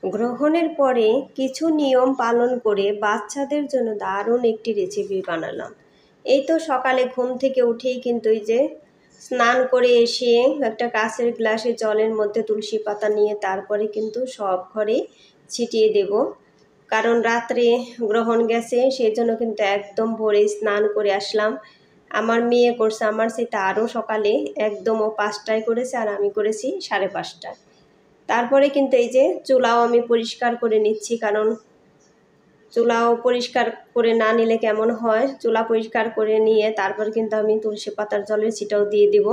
গ্রহণের পরে কিছু নিয়ম পালন করে বাচ্চাদের জন্য দারুণ একটি রেসিপি বানালাম। এই তো সকালে ঘুম থেকে উঠেই কিন্তু এই যে স্নান করে এসে একটা কাঁচের গ্লাসে জলের মধ্যে তুলসী পাতা নিয়ে তারপরে কিন্তু সব ঘরে ছিটিয়ে দেব, কারণ রাত্রে গ্রহণ গেছে, সেই জন্য কিন্তু একদম ভোরে স্নান করে আসলাম। আমার মেয়ে করছে আমার সেটা আরও সকালে, একদম ও 5টায় করেছে আর আমি করেছি 5:30টায়। তারপরে কিন্তু এই যে চুলাও আমি পরিষ্কার করে নিচ্ছি, কারণ চুলাও পরিষ্কার করে না নিলে কেমন হয়। চুলা পরিষ্কার করে নিয়ে তারপর কিন্তু আমি তুলসী পাতার জলের ছিটাও দিয়ে দিব।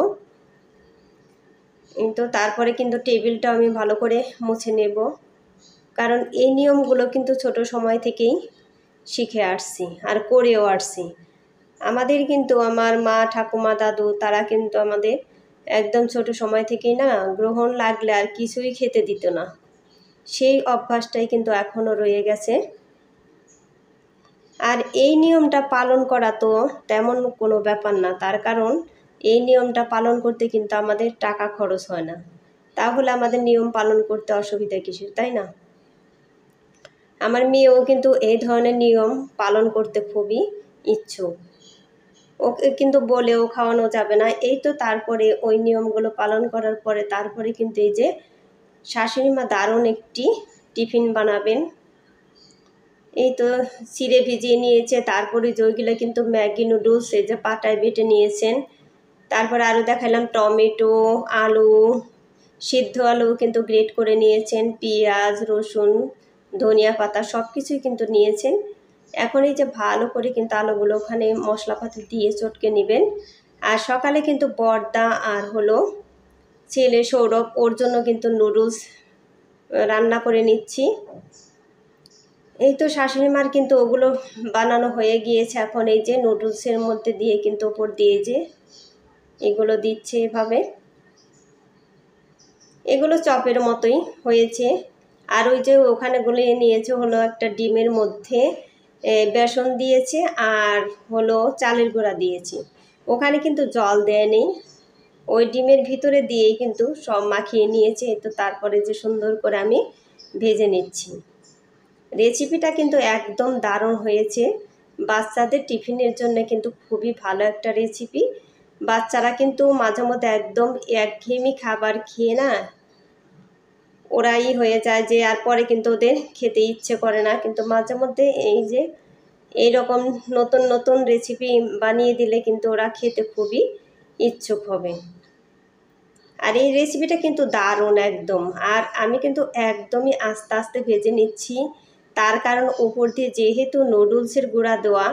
তো তারপরে কিন্তু টেবিলটাও আমি ভালো করে মুছে নেব, কারণ এই নিয়মগুলো কিন্তু ছোট সময় থেকেই শিখে আসছি আর করেও আসছি। আমাদের কিন্তু আমার মা, ঠাকুমা, দাদু তারা কিন্তু আমাদের একদম ছোট সময় থেকেই না গ্রহণ লাগলে আর কিছুই খেতে দিত না। সেই অভ্যাসটাই কিন্তু এখনও রয়ে গেছে। আর এই নিয়মটা পালন করা তো তেমন কোনো ব্যাপার না, তার কারণ এই নিয়মটা পালন করতে কিন্তু আমাদের টাকা খরচ হয় না। তাহলে আমাদের নিয়ম পালন করতে অসুবিধা কিসের, তাই না? আমার মেয়েও কিন্তু এই ধরনের নিয়ম পালন করতে খুবই ইচ্ছুক। ওকে কিন্তু বলেও খাওয়ানো যাবে না। এই তো তারপরে ওই নিয়মগুলো পালন করার পরে তারপরে কিন্তু এই যে শাশুড়ি মা দারুণ একটি টিফিন বানাবেন। এই তো চিড়ে ভিজিয়ে নিয়েছে, তারপরে যেগুলো কিন্তু ম্যাগি নুডলস এই যে পাটায় বেটে নিয়েছেন। তারপর আরও দেখালাম টমেটো, আলু, সিদ্ধ আলু কিন্তু গ্রেট করে নিয়েছেন, পেঁয়াজ, রসুন, ধনিয়া পাতা সব কিছুই কিন্তু নিয়েছেন। এখন এই যে ভালো করে কিন্তু আলুগুলো ওখানে মশলাপাতি দিয়ে চটকে নেবেন। আর সকালে কিন্তু বর্দা আর হলো ছেলে সৌরভ, ওর জন্য কিন্তু নুডলস রান্না করে নিচ্ছি। এই তো শাশুড়ি মার কিন্তু ওগুলো বানানো হয়ে গিয়েছে। এখন এই যে নুডলসের মধ্যে দিয়ে কিন্তু ওপর দিয়ে যে এগুলো দিচ্ছে এভাবে, এগুলো চপের মতোই হয়েছে। আর ওই যে ওখানে গুলিয়ে নিয়েছে হলো একটা ডিমের মধ্যে বেসন দিয়েছে আর হলো চালের গুঁড়া দিয়েছি। ওখানে কিন্তু জল দেয়নি, ওই ডিমের ভিতরে দিয়েই কিন্তু সব মাখিয়ে নিয়েছে। তো তারপরে যে সুন্দর করে আমি ভেজে নিচ্ছি। রেসিপিটা কিন্তু একদম দারুণ হয়েছে। বাচ্চাদের টিফিনের জন্য কিন্তু খুবই ভালো একটা রেসিপি। বাচ্চারা কিন্তু মাঝে মধ্যে একদম একঘেয়েমি খাবার খেয়ে না ওরাই হয়ে যায় যে আর পরে কিন্তু ওদের খেতে ইচ্ছে করে না। কিন্তু মাঝে মধ্যে এই যে এইরকম নতুন নতুন রেসিপি বানিয়ে দিলে কিন্তু ওরা খেতে খুবই ইচ্ছুক হবে। আর এই রেসিপিটা কিন্তু দারুণ একদম। আর আমি কিন্তু একদমই আস্তে আস্তে ভেজে নিচ্ছি, তার কারণ উপর দিয়ে যেহেতু নুডলসের গুঁড়া দেওয়া,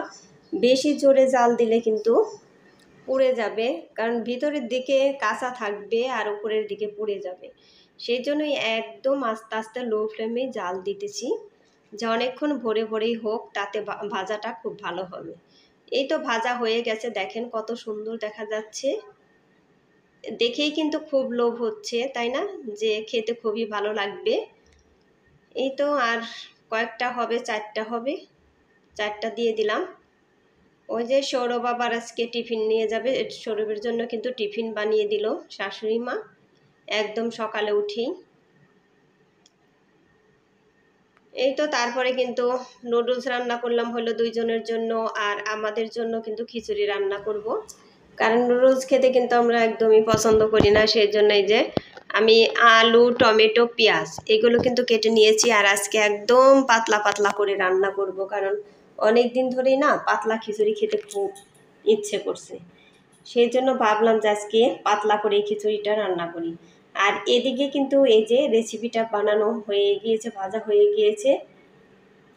বেশি জোরে জাল দিলে কিন্তু পুড়ে যাবে, কারণ ভিতরের দিকে কাঁচা থাকবে আর উপরের দিকে পুড়ে যাবে। সেই জন্যই একদম আস্তে আস্তে লো ফ্লেমে জাল দিতেছি, যে অনেকক্ষণ ভরে ভরেই হোক, তাতে ভাজাটা খুব ভালো হবে। এই তো ভাজা হয়ে গেছে, দেখেন কত সুন্দর দেখা যাচ্ছে। দেখেই কিন্তু খুব লোভ হচ্ছে, তাই না, যে খেতে খুবই ভালো লাগবে। এই তো আর কয়েকটা হবে, 4টা হবে, 4টা দিয়ে দিলাম। ওই যে সৌরভ আবার আজকে টিফিন নিয়ে যাবে, সৌরভের জন্য কিন্তু টিফিন বানিয়ে দিল শাশুড়ি মা একদম সকালে উঠেই। এই তো তারপরে কিন্তু নুডলস রান্না করলাম হলো 2 জনের জন্য, আর আমাদের জন্য কিন্তু খিচুড়ি রান্না করব, কারণ নুডলস খেতে কিন্তু আমরা একদমই পছন্দ করি না। সেই জন্যই যে আমি আলু, টমেটো, পেঁয়াজ এগুলো কিন্তু কেটে নিয়েছি। আর আজকে একদম পাতলা পাতলা করে রান্না করব, কারণ অনেক দিন ধরেই না পাতলা খিচুড়ি খেতে খুব ইচ্ছে করছে। সেই জন্য ভাবলাম যে আজকে পাতলা করে খিচুড়িটা রান্না করি। আর এদিকে কিন্তু এই যে রেসিপিটা বানানো হয়ে গিয়েছে, ভাজা হয়ে গিয়েছে।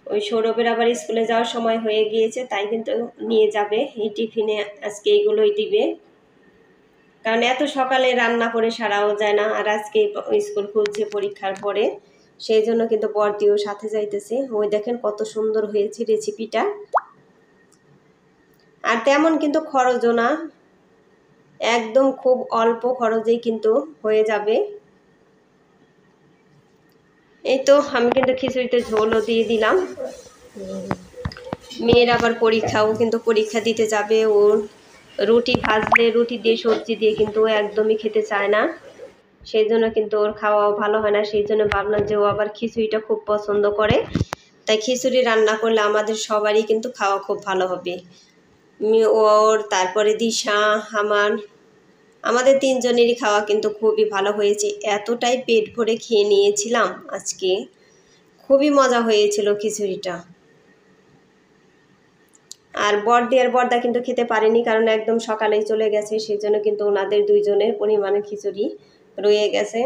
ওই সৌরভের আবার স্কুলে যাওয়ার সময় হয়ে গিয়েছে, তাই কিন্তু নিয়ে যাবে এই টিফিনে, আজকে এইগুলোই দিবে, কারণ এত সকালে রান্না করে সারাও যায় না। আর আজকে স্কুল খুলছে পরীক্ষার পরে, সেই জন্য কিন্তু বড়দিও সাথে যাইতেছে। ওই দেখেন কত সুন্দর হয়েছে রেসিপিটা, আর তেমন কিন্তু খরচও না, একদম খুব অল্প খরচেই কিন্তু হয়ে যাবে। এই তো আমি কিন্তু খিচুড়িতে ঝোলও দিয়ে দিলাম। মেয়ের আবার পরীক্ষাও, কিন্তু পরীক্ষা দিতে যাবে, ওর রুটি ভাজলে রুটি দিয়ে সবজি দিয়ে কিন্তু একদমই খেতে চায় না। সেই জন্য কিন্তু ওর খাওয়াও ভালো হয় না। সেই জন্য ভাবলাম যে ও আবার খিচুড়িটা খুব পছন্দ করে, তাই খিচুড়ি রান্না করলে আমাদের সবারই কিন্তু খাওয়া খুব ভালো হবে। ওর, তারপরে দিশা, আমাদের তিনজনেরই খাওয়া কিন্তু খুবই ভালো হয়েছে। এতটাই পেট ভরে খেয়ে নিয়েছিলাম আজকে, খুবই মজা হয়েছিল খিচুড়িটা। আর বড়দি আর বড়দা কিন্তু খেতে পারেনি, কারণ একদম সকালেই চলে গেছে, সেই জন্য কিন্তু ওনাদের দুইজনের পরিমাণে খিচুড়ি রয়ে গেছে।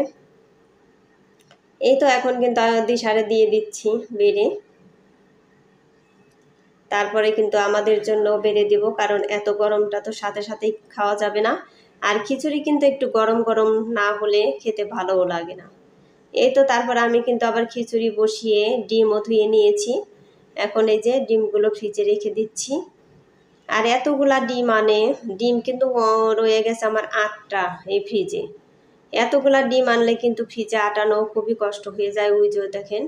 এই তো এখন কিন্তু দিশারে দিয়ে দিচ্ছি বেড়ে, তারপরে কিন্তু আমাদের জন্য বেড়ে দিব, কারণ এত গরমটা তো সাথে সাথেই খাওয়া যাবে না। আর খিচুড়ি কিন্তু একটু গরম গরম না হলে খেতে ভালোও লাগে না। এই তো তারপর আমি কিন্তু আবার খিচুড়ি বসিয়ে ডিমও ধুয়ে নিয়েছি। এখন এই যে ডিমগুলো ফ্রিজে রেখে দিচ্ছি। আর এতগুলা ডিম কিন্তু রয়ে গেছে আমার 8টা এই ফ্রিজে। এতগুলা ডিম আনলে কিন্তু ফ্রিজে আটানো খুবই কষ্ট হয়ে যায়। ওই যে দেখেন,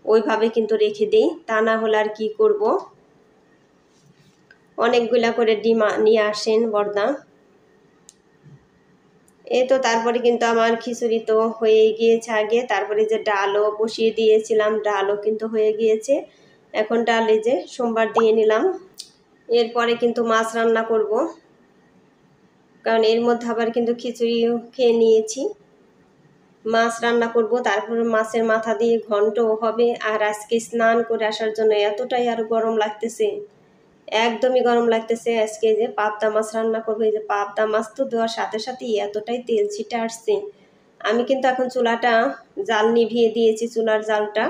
ওইভাবে কিন্তু রেখে দিই, তা না হলে আর কি করব। অনেকগুলা করে ডিম নিয়ে আসেন বড়দা। এই তো তারপরে কিন্তু আমার খিচুড়ি তো হয়ে গিয়েছে আগে, তারপরে যে ডালও বসিয়ে দিয়েছিলাম, ডালও কিন্তু হয়ে গিয়েছে। এখন ডালে যে সোমবার দিয়ে নিলাম। এরপরে কিন্তু মাছ রান্না করব, কারণ এর মধ্যে আবার কিন্তু খিচুড়িও খেয়ে নিয়েছি। মাছ রান্না করব, তারপরে মাছের মাথা দিয়ে ঘন্টও হবে। আর আজকে স্নান করে আসার জন্য এতটাই আরো গরম লাগতেছে, একদমই গরম লাগতেছে। আজকে যে পাবদা মাছ রান্না করবো, এই যে পাবদা মাছ তো দেওয়ার সাথে সাথে এতটাই তেল ছিটে আসছে। আমি কিন্তু এখন চুলাটা জাল নিভিয়ে দিয়েছি, চুলার জালটা,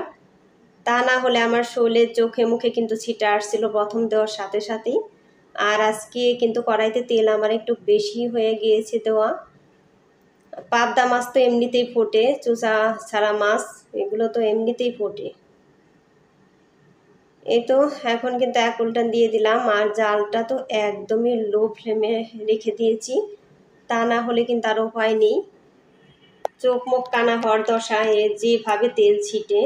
তা না হলে আমার শোলে চোখে মুখে কিন্তু ছিটে আসছিল প্রথম দেওয়ার সাথে সাথেই। আর আজকে কিন্তু কড়াইতে তেল আমার একটু বেশি হয়ে গিয়েছে দেওয়া। পাবদা মাছ তো এমনিতেই ফোটে, চুষা ছাড়া মাছ এগুলো তো এমনিতেই ফোটে। এই তো এখন কিন্তু এক উল্টান দিয়ে দিলাম। আর জালটা তো একদমই লো ফ্লেমে রেখে দিয়েছি, তা না হলে কিন্তু আর উপায় নেই। চোখ মুখ কানা হওয়ার দশায় যেভাবে তেল ছিটে।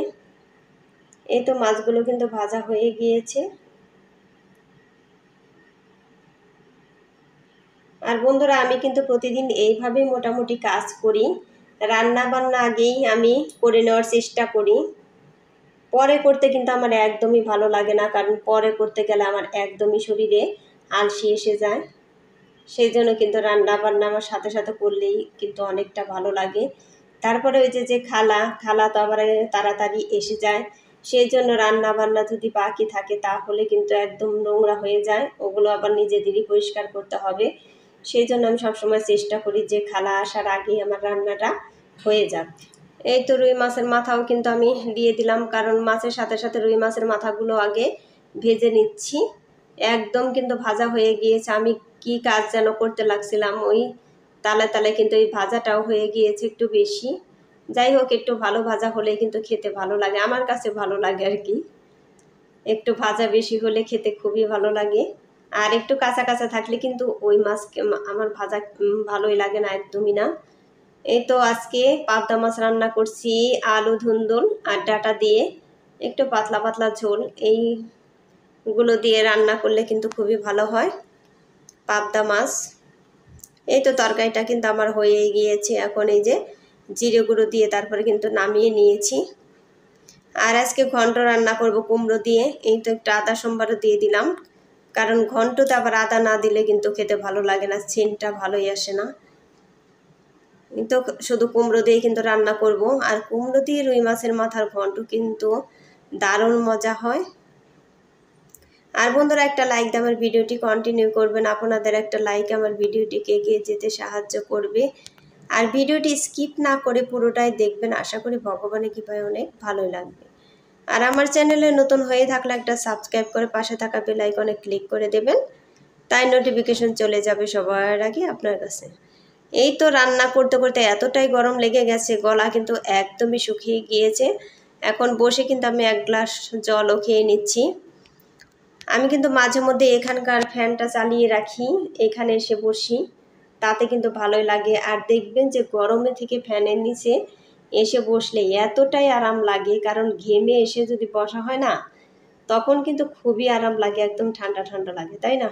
এই তো মাছগুলো কিন্তু ভাজা হয়ে গিয়েছে। আর বন্ধুরা, আমি কিন্তু প্রতিদিন এইভাবে মোটামুটি কাজ করি। রান্না বান্না আগেই আমি করে নেওয়ার চেষ্টা করি, পরে করতে কিন্তু আমার একদমই ভালো লাগে না, কারণ পরে করতে গেলে আমার একদমই শরীরে আলসি এসে যায়। সেই জন্য কিন্তু রান্না বান্না আমার সাথে সাথে করলেই কিন্তু অনেকটা ভালো লাগে। তারপরে ওই যে খালা তো আবার তাড়াতাড়ি এসে যায়, সেই জন্য রান্না বান্না যদি বাকি থাকে তাহলে কিন্তু একদম নোংরা হয়ে যায়, ওগুলো আবার নিজেদেরই পরিষ্কার করতে হবে। সেই জন্য আমি সবসময় চেষ্টা করি যে খালা আসার আগেই আমার রান্নাটা হয়ে যাক। এই তো রুই মাছের মাথাও কিন্তু আমি দিয়ে দিলাম, কারণ মাছের সাথে সাথে রুই মাছের মাথাগুলো আগে ভেজে নিচ্ছি। একদম কিন্তু ভাজা হয়ে গিয়েছে। আমি কি কাজ যেন করতে লাগছিলাম, ওই তালে তালে কিন্তু এই ভাজাটাও হয়ে গিয়েছে একটু বেশি। যাই হোক, একটু ভালো ভাজা হলে কিন্তু খেতে ভালো লাগে, আমার কাছে ভালো লাগে আর কি। একটু ভাজা বেশি হলে খেতে খুবই ভালো লাগে। আর একটু কাঁচা কাঁচা থাকলে কিন্তু ওই মাছকে আমার ভাজা ভালোই লাগে না, একদমই না। এই তো আজকে পাবদা মাছ রান্না করছি আলু ধুন্দুল আর ডাঁটা দিয়ে, একটু পাতলা পাতলা ঝোল। এইগুলো দিয়ে রান্না করলে কিন্তু খুবই ভালো হয় পাবদা মাছ। এই তো তরকারিটা কিন্তু আমার হয়ে গিয়েছে। এখন এই যে জিরে গুঁড়ো দিয়ে তারপরে কিন্তু নামিয়ে নিয়েছি। আর আজকে ঘন্ট রান্না করব কুমড়ো দিয়ে। এই তো একটু আদা সম্বারও দিয়ে দিলাম, কারণ ঘন্টতে আবার আদা না দিলে কিন্তু খেতে ভালো লাগে না, সেন্টটা ভালোই আসে না। তো শুধু কুমড়ো দিয়ে কিন্তু রান্না করব। আর কুমড়ো দিয়ে রুই মাছের মাথার ঘন্ট কিন্তু দারুণ মজা হয়। আর বন্ধুরা, একটা লাইক দিয়ে আমার ভিডিওটি কন্টিনিউ করবেন, আপনাদের একটা লাইক আমার ভিডিওটিকে এগিয়ে যেতে সাহায্য করবে। আর ভিডিওটি স্কিপ না করে পুরোটাই দেখবেন, আশা করি ভগবানের কৃপায় অনেক ভালোই লাগবে। আর আমার চ্যানেলে নতুন হয়ে থাকলে একটা সাবস্ক্রাইব করে পাশে থাকা বেল আইকনে ক্লিক করে দেবেন, তাই নোটিফিকেশন চলে যাবে সবার আগে আপনার কাছে। এই তো রান্না করতে করতে এতটাই গরম লেগে গেছে, গলা কিন্তু একদমই শুকিয়ে গিয়েছে। এখন বসে কিন্তু আমি এক গ্লাস জলও খেয়ে নিচ্ছি। আমি কিন্তু মাঝে মধ্যে এখানকার ফ্যানটা চালিয়ে রাখি, এখানে এসে বসি, তাতে কিন্তু ভালোই লাগে। আর দেখবেন যে গরমে থেকে ফ্যানের নিচে এসে বসলে এতটাই আরাম লাগে, কারণ ঘেমে এসে যদি বসা হয় না, তখন কিন্তু খুবই আরাম লাগে, একদম ঠান্ডা ঠান্ডা লাগে, তাই না?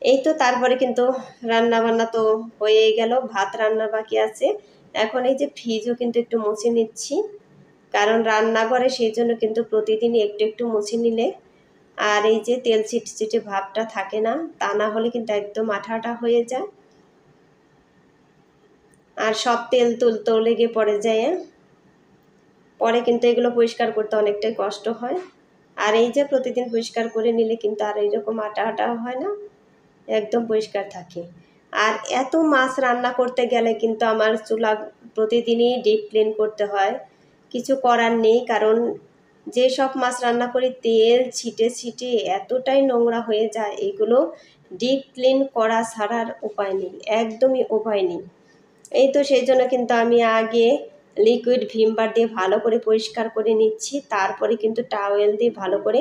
এই তো তারপরে কিন্তু রান্না বান্না তো হয়ে গেল, ভাত রান্না বাকি আছে। এখন এই যে ফ্রিজও কিন্তু একটু মুছে নিচ্ছি, কারণ রান্নাঘরে সেই জন্য কিন্তু প্রতিদিন একটু একটু মুছে নিলে আর এই যে তেল চিটচিটে ভাবটা থাকে না, তা না হলে কিন্তু একদম আঠা আঠা হয়ে যায় আর সব তেল তুলতেও লেগে পড়ে যায়। পরে কিন্তু এগুলো পরিষ্কার করতে অনেকটাই কষ্ট হয়। আর এই যে প্রতিদিন পরিষ্কার করে নিলে কিন্তু আর এইরকম আটা আটা হয় না, একদম পরিষ্কার থাকে। আর এত মাছ রান্না করতে গেলে কিন্তু আমার চুলা প্রতিদিনই ডিপ ক্লিন করতে হয়, কিছু করার নেই। কারণ যে সব মাছ রান্না করি তেল ছিটে ছিটে এতটাই নোংরা হয়ে যায়, এগুলো ডিপ ক্লিন করা ছাড়ার উপায় নেই, একদমই উপায় নেই। এই তো সেই জন্য কিন্তু আমি আগে লিকুইড ভিম বার দিয়ে ভালো করে পরিষ্কার করে নিচ্ছি, তারপরে কিন্তু টাওয়েল দিয়ে ভালো করে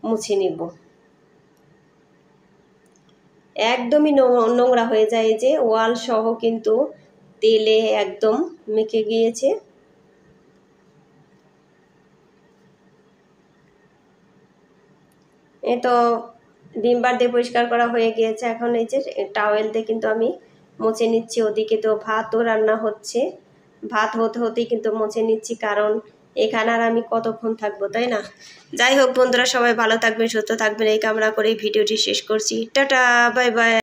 মুছে নেব। একদমই নোংরা হয়ে যায়, এই যে ওয়াল সহ কিন্তু তেলে একদম মেখে গিয়েছে। এই তো ভিম বার দিয়ে পরিষ্কার করা হয়ে গিয়েছে, এখন এই যে টাওয়েল দিয়ে কিন্তু আমি মুছে নিচ্ছি। ওদিকে তো ভাতও রান্না হচ্ছে, ভাত হতে হতেই কিন্তু মুছে নিচ্ছি, কারণ এখানে আর আমি কতক্ষণ থাকবো, তাই না? যাই হোক বন্ধুরা, সবাই ভালো থাকবেন, সুস্থ থাকবেন এই কামনা করে ভিডিওটি শেষ করছি। Tata, bye bye.